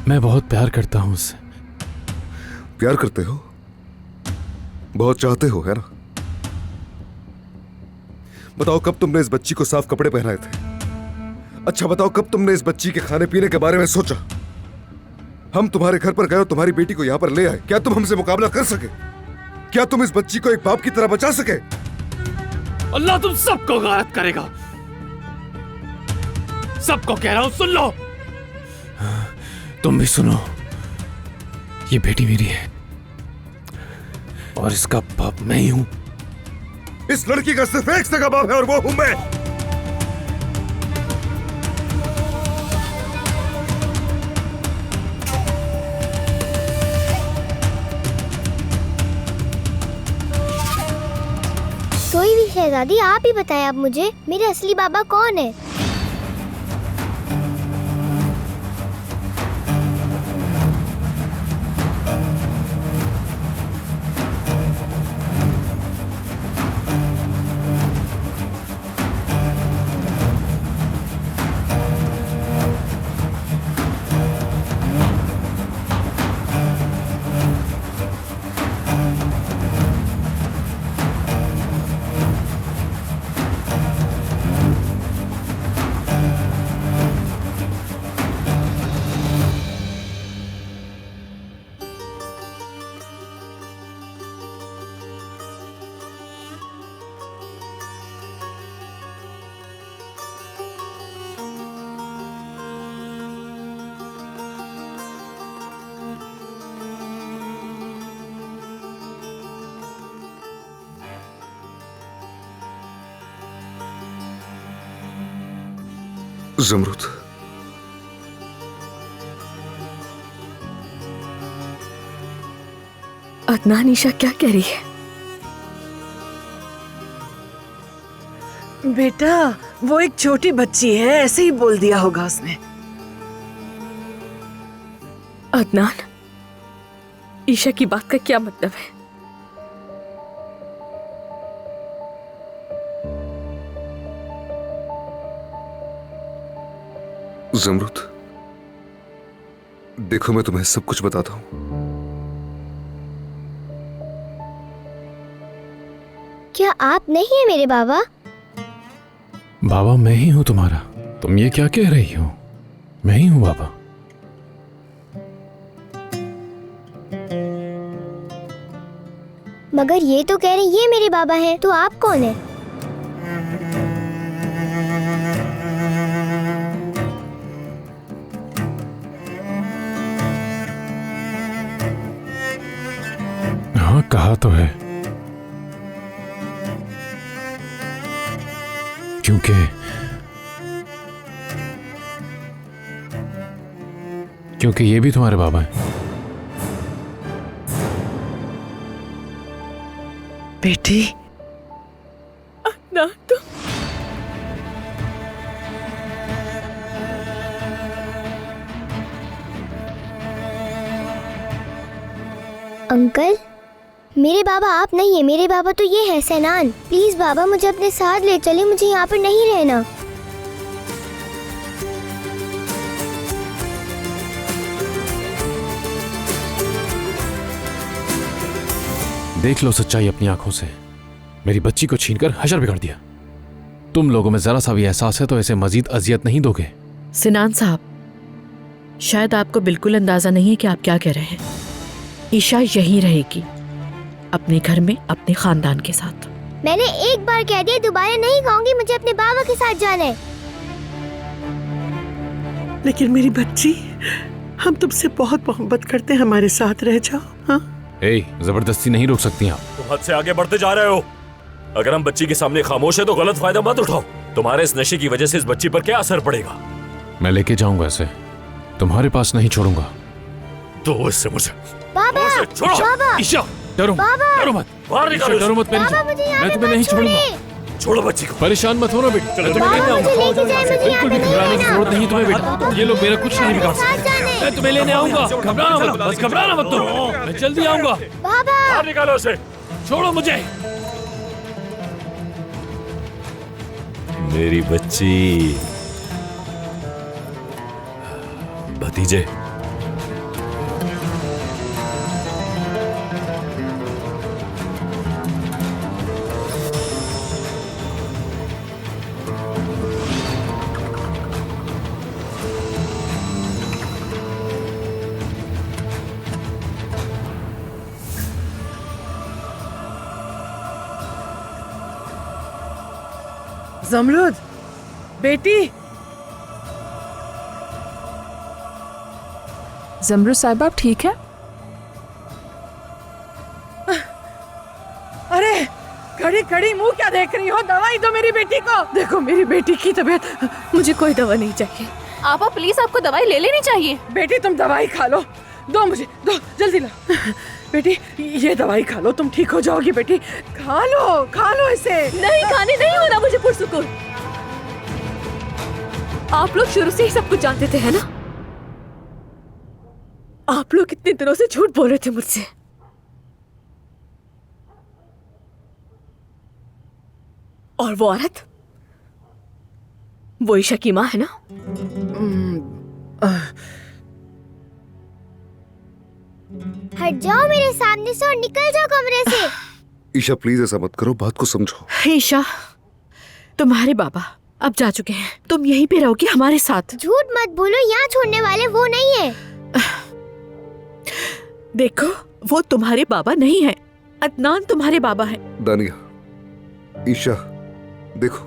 मैं बहुत प्यार करता हूँ उससे। प्यार करते हो? बहुत चाहते हो, है ना? बताओ कब तुमने इस बच्ची को साफ कपड़े पहनाए थे? अच्छा बताओ कब तुमने इस बच्ची के खाने पीने के बारे में सोचा? हम तुम्हारे घर पर गए और तुम्हारी बेटी को यहां पर ले आए, क्या तुम हमसे मुकाबला कर सके? क्या तुम इस बच्ची को एक बाप की तरह बचा सके? अल्लाह तुम सबको गायब करेगा। सबको कह रहा हूं, सुन लो। तुम भी सुनो, ये बेटी मेरी है और इसका बाप मैं ही हूं। इस लड़की का सिर्फ एक सगा बाप है और वो हूं मैं। कोई भी शहजादी, आप ही बताएं अब मुझे, मेरे असली बाबा कौन है? ज़मरुद, अदनान, ईशा क्या कह रही है? बेटा, वो एक छोटी बच्ची है, ऐसे ही बोल दिया होगा उसने। अदनान, ईशा की बात का क्या मतलब है? ज़मरुद, देखो मैं तुम्हें सब कुछ बताता हूं। क्या आप नहीं है मेरे बाबा? बाबा मैं ही हूं तुम्हारा। तुम ये क्या कह रही हो? मैं ही हूं बाबा। मगर ये तो कह रहे ये मेरे बाबा हैं, तो आप कौन है? हाँ कहा तो है, क्योंकि ये भी तुम्हारे बाबा हैं। बेटी, अदनान, तो अंकल, मेरे बाबा आप नहीं है, मेरे बाबा तो ये है सैनान। प्लीज बाबा मुझे अपने साथ ले चले, मुझे यहाँ पर नहीं रहना। देख लो सच्चाई अपनी आंखों से। मेरी बच्ची को छीनकर हशर बिगाड़ दिया। तुम लोगों में जरा सा भी एहसास है तो इसे मजीद अजियत नहीं दोगे। सिनान साहब, शायद आपको बिल्कुल अंदाजा नहीं है कि आप क्या कह रहे हैं। ईशा यहीं रहेगी, अपने घर में अपने खानदान के साथ। मैंने एक बार कह दिया, दोबारा नहीं कहूंगी। मुझे अपने बाबा के साथ जाना है। लेकिन मेरी बच्ची, हम तुमसे बहुत मोहब्बत करते हैं, हमारे साथ रह जाओ। हाँ, जबरदस्ती नहीं रोक सकती आप। तुम हद से आगे बढ़ते जा रहे हो। अगर हम बच्ची के सामने खामोश है तो गलत फायदा मत उठाओ। तुम्हारे इस नशे की वजह से इस बच्ची पर क्या असर पड़ेगा? मैं लेके जाऊंगा इसे, तुम्हारे पास नहीं छोड़ूंगा। तो इससे मुझे बाबा, छोड़ो। बाबा, ईशा, डरो मत। बाहर निकालो। डरो मत, बाबा, मुझे यहाँ मैं पे तुम्हें मत नहीं छोड़िए। छोड़ूंगा। छोड़ो बच्ची को। परेशान मत होना बेटी। मैं तुम्हें लेने बाबा, आऊंगा। मुझे लेके जाए, मुझे यहाँ बिल्कुल पे भी नहीं घबराने की रहना। जरूरत नहीं तुम्हें बेटा। ये लोग मेरा कुछ नहीं बिगाड़ साथ सकते। जाने। मैं तुम्हें लेने आऊंगा, घबराना मत, बस घबराना मत तुम। मैं जल्दी आऊंगा। बाबा, बाहर निकालो उसे। छोड़ो मुझे। मेरी बच्ची। भतीजे, जमरुद बेटी। जमरुद साहब आप ठीक है? अरे खड़ी खड़ी मुंह क्या देख रही हो? दवाई दो मेरी बेटी को। देखो मेरी बेटी की तबीयत। मुझे कोई दवा नहीं चाहिए। आपा प्लीज, आपको दवाई ले लेनी चाहिए। बेटी तुम दवाई खा लो। दो मुझे, दो जल्दी ला। बेटी ये दवाई खा लो, तुम ठीक हो जाओगी बेटी। खा लो इसे। नहीं खाने नहीं होना मुझे पुरसुकून। आप लोग शुरू से ही सब कुछ जानते थे, है ना? आप लोग कितने दिनों से झूठ बोल रहे थे मुझसे। और वो औरत, वो ईशा की माँ है ना? हट जाओ मेरे सामने से और निकल जाओ कमरे से। ईशा प्लीज ऐसा मत करो, बात को समझो। ईशा, तुम्हारे बाबा अब जा चुके हैं। तुम यहीं पे रहोगी हमारे साथ। झूठ मत बोलो, यहाँ छोड़ने वाले वो नहीं है। देखो वो तुम्हारे बाबा नहीं है, अदनान तुम्हारे बाबा है। दानिया, ईशा देखो,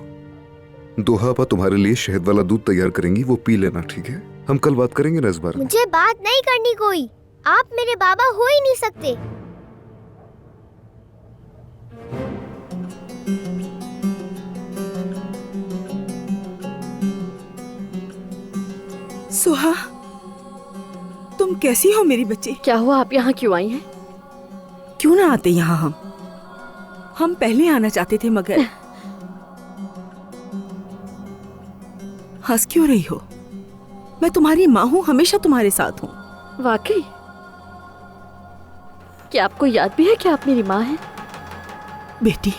दोहा तुम्हारे लिए शहद वाला दूध तैयार करेंगी, वो पी लेना, ठीक है? हम कल बात करेंगे ना इस बारे में। मुझे बात नहीं करनी कोई। आप मेरे बाबा हो ही नहीं सकते। सुहा, तुम कैसी हो मेरी बच्ची? क्या हुआ, आप यहाँ क्यों आई हैं? क्यों ना आते यहाँ हम पहले आना चाहते थे मगर। हंस क्यों रही हो? मैं तुम्हारी माँ हूँ, हमेशा तुम्हारे साथ हूँ। वाकई? क्या आपको याद भी है कि आप मेरी माँ हैं? बेटी,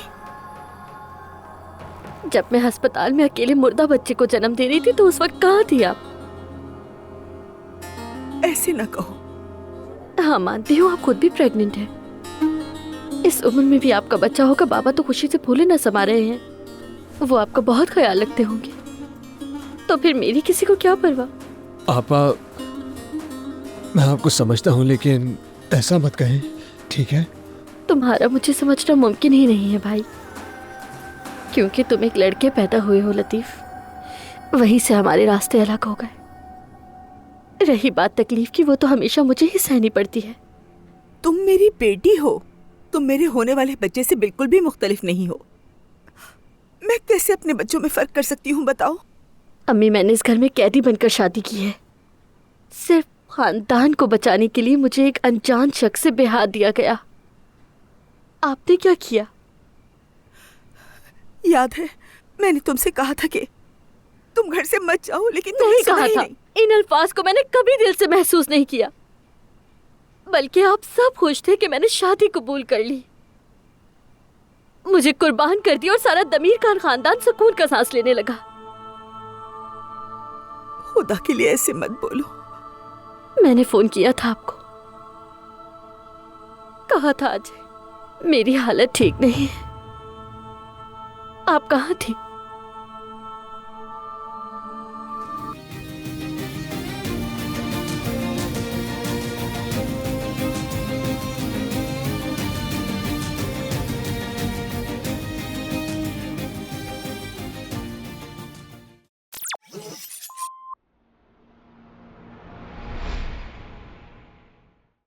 जब मैं अस्पताल में अकेले मुर्दा बच्चे को जन्म दे रही थी तो उस वक्त कहाँ थी आप? ऐसे न कहो। हाँ मानती हूँ, आप खुद भी प्रेग्नेंट हैं। इस उम्र में भी आपका बच्चा होगा। बाबा तो खुशी से फूले न समा रहे हैं। वो आपका बहुत ख्याल रखते होंगे, तो फिर मेरी किसी को क्या परवाह? आपा, मैं आपको समझता हूँ लेकिन ऐसा मत कहें, ठीक है? तुम्हारा मुझे समझना मुमकिन ही नहीं है भाई, क्योंकि तुम एक लड़के पैदा हुए हो लतीफ। वहीं से हमारे रास्ते अलग हो गए। रही बात तकलीफ की, वो तो हमेशा मुझे ही सहनी पड़ती है। तुम मेरी बेटी हो, तुम मेरे होने वाले बच्चे से बिल्कुल भी मुख्तलिफ नहीं हो। मैं कैसे अपने बच्चों में फर्क कर सकती हूँ बताओ? अम्मी, मैंने इस घर में कैदी बनकर शादी की है। सिर्फ खानदान को बचाने के लिए मुझे एक अनजान शख्स से ब्याह दिया गया। आपने क्या किया? याद है मैंने तुमसे कहा था कि तुम घर से मत जाओ, लेकिन नहीं कहा था। इन अल्फाज को मैंने कभी दिल से महसूस नहीं किया, बल्कि आप सब खुश थे कि मैंने शादी कबूल कर ली, मुझे कुर्बान कर दिया और सारा दमीर खान खानदान सुकून का सांस लेने लगा। खुदा के लिए ऐसे मत बोलो। मैंने फोन किया था आपको, कहा था आज मेरी हालत ठीक नहीं है। आप कहाँ थी?